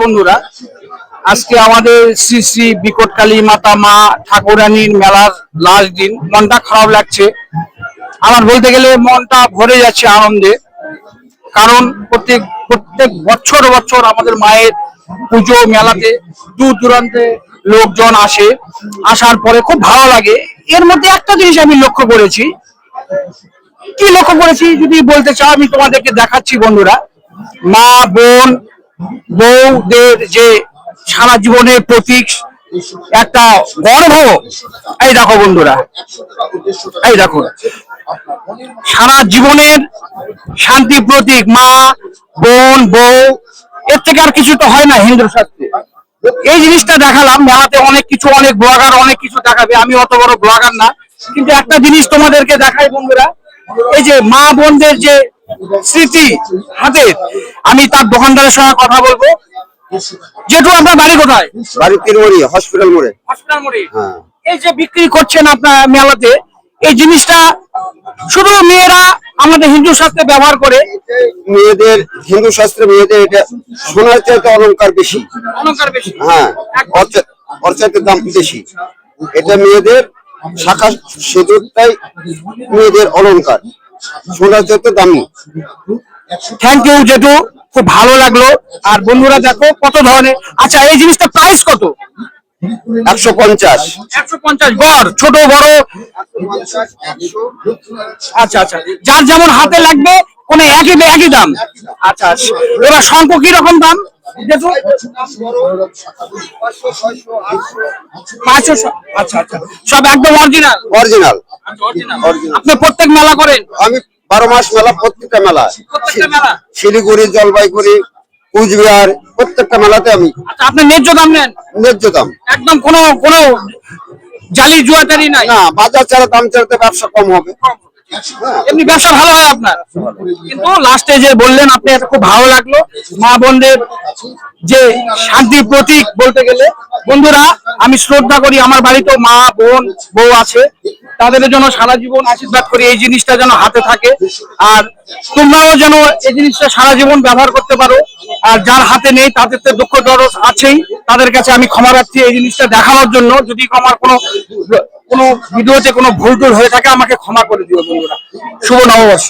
বন্ধুরা, আজকে আমাদের শ্রী শ্রী বিকটকালী মাতা মা ঠাকুরানীর মেলার লাস্ট দিন। মনটা খারাপ লাগছে আমার, বলতে গেলে মনটা ভরে যাচ্ছে আনন্দে। কারণ প্রত্যেক বছর বছর আমাদের মায়ের পুজো মেলাতে দূর দূরান্তে লোকজন আসে, আসার পরে খুব ভালো লাগে। এর মধ্যে একটা জিনিস আমি লক্ষ্য করেছি। কি লক্ষ্য করেছি যদি বলতে চাও, আমি তোমাদেরকে দেখাচ্ছি বন্ধুরা। মা বোন বউদের যে সারা জীবনের প্রতীক, একটা গর্ব। এই দেখো বন্ধুরা, এই দেখো সারা জীবনের শান্তি প্রতীক মা বোন বউ। এর থেকে আর কিছু তো হয় না হিন্দু শাস্ত্রে। এই জিনিসটা দেখালাম মেলাতে। অনেক কিছু, অনেক ব্লগার অনেক কিছু দেখাবে, আমি অত বড় ব্লগার না। কিন্তু একটা জিনিস তোমাদেরকে দেখাই বন্ধুরা, এই যে মা বোনদের যে স্মৃতি হাতের। আমি তার দোকানদারের সঙ্গে কথা বলবো। যেহেতু আপনার বাড়ি কোথায়? বাড়ি তিনমুড়ি হসপিটাল মোড়ে। হসপিটাল মোড়ে। হ্যাঁ। এই যে বিক্রি করছেন আপনার মেলাতে, এই জিনিসটা শুধু মেয়েরা আমাদের হিন্দু শাস্ত্রে ব্যবহার করে? মেয়েদের হিন্দু শাস্ত্রে মেয়েদের এটা সোনার চাইতে অলংকার বেশি। অলংকার বেশি? হ্যাঁ, ওর চাইতে দাম বেশি। এটা মেয়েদের শাখা সিঁদুরটাই মেয়েদের অলংকার, সোনার চাইতে দামি। থ্যাংক ইউ জেঠু, খুব ভালো লাগলো। আর বন্ধুরা দেখো কত ধরনের। আচ্ছা, এই জিনিসটা প্রাইস কত? 150। 150 গড়, ছোট বড়? আচ্ছা আচ্ছা, যার যেমন হাতে লাগবে কোন একই দাম? আচ্ছা, এবার শঙ্খ কি রকম দাম? 500। আচ্ছা আচ্ছা, সব একদম অরিজিনাল? অরিজিনাল। আপনি প্রত্যেক মেলা করেন? আমি 12 মাস মেলা, প্রত্যেকটা মেলা, শিলিগুড়ি জলপাইগুড়ি কুচবিহার প্রত্যেকটা মেলাতে আমি। আচ্ছা, আপনি ন্যায্য দাম নেন? ন্যায্য দাম, একদম কোনো জালি জুয়াটারি নাই? না, বাজার ছাড়া দাম ছাড়তে ব্যবসা কম হবে। এমনি ব্যবসা ভালো হয় আপনার। কিন্তু লাস্টে যে বললেন আপনি, এটা খুব ভালো লাগলো। মা বোনদের যে শান্তির প্রতীক বলতে গেলে। বন্ধুরা, আমি শ্রদ্ধা করি, আমার বাড়িতেও মা বোন বউ আছে, তাদের জন্য সারা জীবন আশীর্বাদ করি এই জিনিসটা যেন হাতে থাকে। আর তোমরাও যেন এই জিনিসটা সারা জীবন ব্যবহার করতে পারো। আর যার হাতে নেই তাদের তো দুঃখ দরদ আছেই, তাদের কাছে আমি ক্ষমা রাখছি এই জিনিসটা দেখানোর জন্য। যদি আমার কোনো ভিডিওতে কোনো ভুল টুল হয়ে থাকে আমাকে ক্ষমা করে দিও বন্ধুরা। শুভ নববর্ষ।